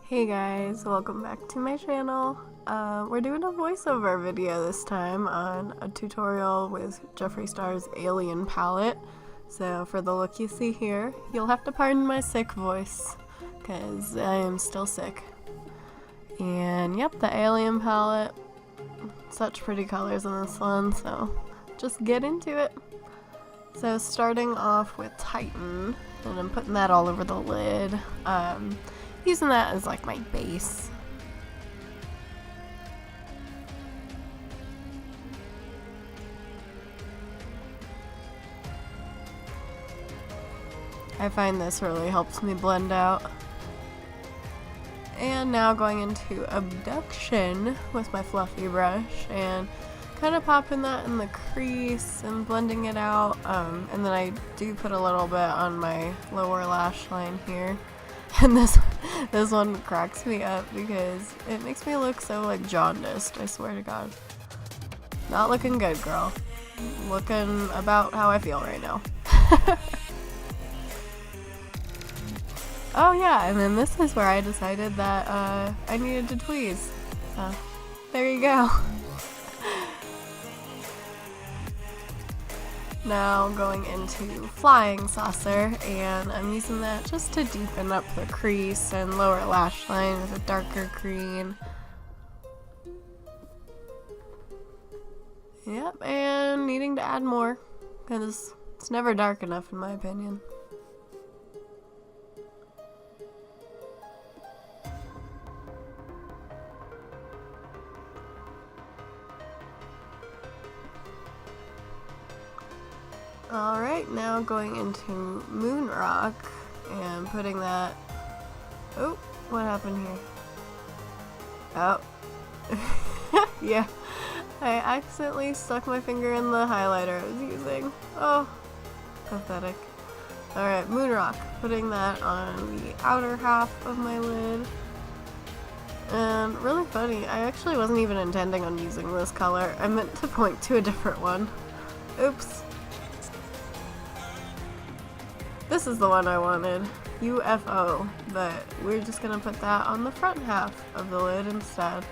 Hey guys, welcome back to my channel. We're doing a voiceover video this time on a tutorial with Jeffree Star's Alien palette. So for the look you see here, you'll have to pardon my sick voice, because I am still sick. And yep, the Alien palette. Such pretty colors in this one, so just get into it. So starting off with Titan, and I'm putting that all over the lid. Using that as like my base. I find this really helps me blend out. And now going into Abduction with my fluffy brush and kind of popping that in the crease and blending it out. And then I do put a little bit on my lower lash line here. And this one cracks me up because it makes me look so like jaundiced, I swear to God. Not looking good, girl. Looking about how I feel right now. Oh yeah, and then this is where I decided that I needed to tweeze. So, there you go. Now going into Flying Saucer, and I'm using that just to deepen up the crease and lower lash line with a darker green. Yep, and needing to add more, because it's never dark enough in my opinion. Alright, now going into Moon Rock and putting that... Oh, what happened here? Oh. Yeah, I accidentally stuck my finger in the highlighter I was using. Oh, pathetic. Alright, Moon Rock, putting that on the outer half of my lid. And really funny, I actually wasn't even intending on using this color. I meant to point to a different one. Oops. This is the one I wanted, UFO, but we're just gonna put that on the front half of the lid instead.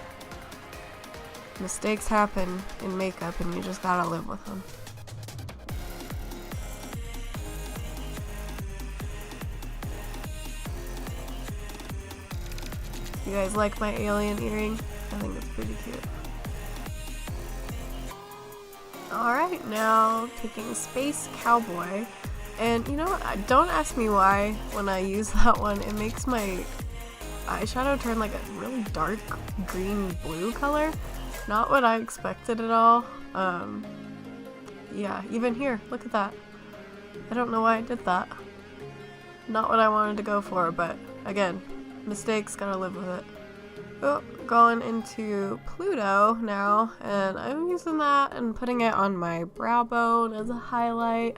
Mistakes happen in makeup and you just gotta live with them. You guys like my alien earring? I think it's pretty cute. Alright, now taking Space Cowboy. And you know what, don't ask me why when I use that one, it makes my eyeshadow turn like a really dark green blue color. Not what I expected at all. Yeah, even here, look at that. I don't know why I did that. Not what I wanted to go for, but again, mistakes, gotta live with it. Oh, going into Pluto now, and I'm using that and putting it on my brow bone as a highlight.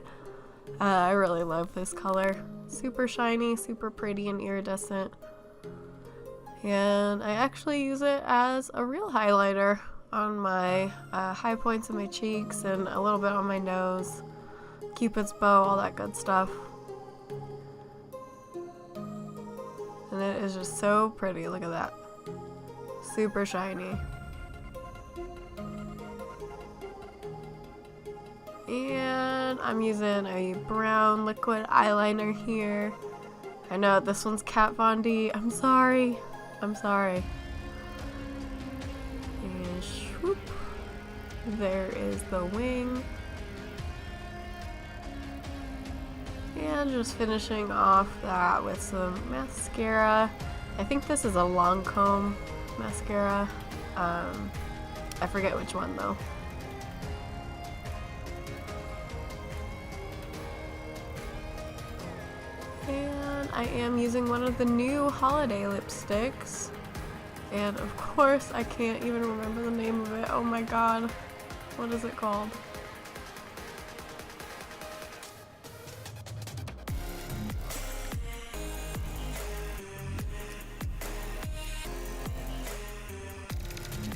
I really love this color. Super shiny, super pretty and iridescent. And I actually use it as a real highlighter on my high points of my cheeks and a little bit on my nose. Cupid's bow, all that good stuff. And it is just so pretty, look at that. Super shiny. And I'm using a brown liquid eyeliner here. I know this one's Kat Von D. I'm sorry. I'm sorry. And swoop. There is the wing. And just finishing off that with some mascara. I think this is a Lancome mascara. I forget which one though. And I am using one of the new holiday lipsticks. And of course, I can't even remember the name of it. Oh my god. What is it called?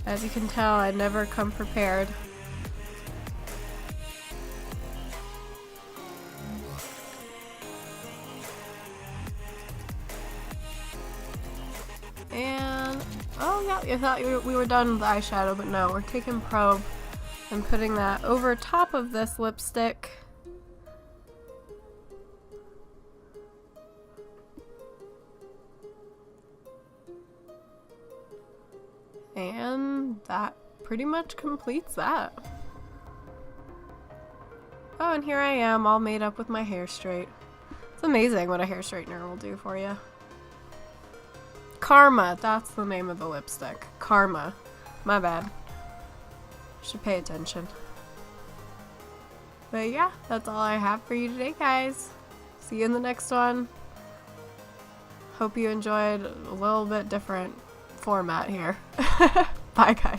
As you can tell, I never come prepared. And, oh yeah, you thought we were done with the eyeshadow, but no, we're taking Probe and putting that over top of this lipstick. And that pretty much completes that. Oh, and here I am, all made up with my hair straight. It's amazing what a hair straightener will do for you. Karma, that's the name of the lipstick. Karma. My bad. Should pay attention. But yeah, that's all I have for you today, guys. See you in the next one. Hope you enjoyed a little bit different format here. Bye, guys.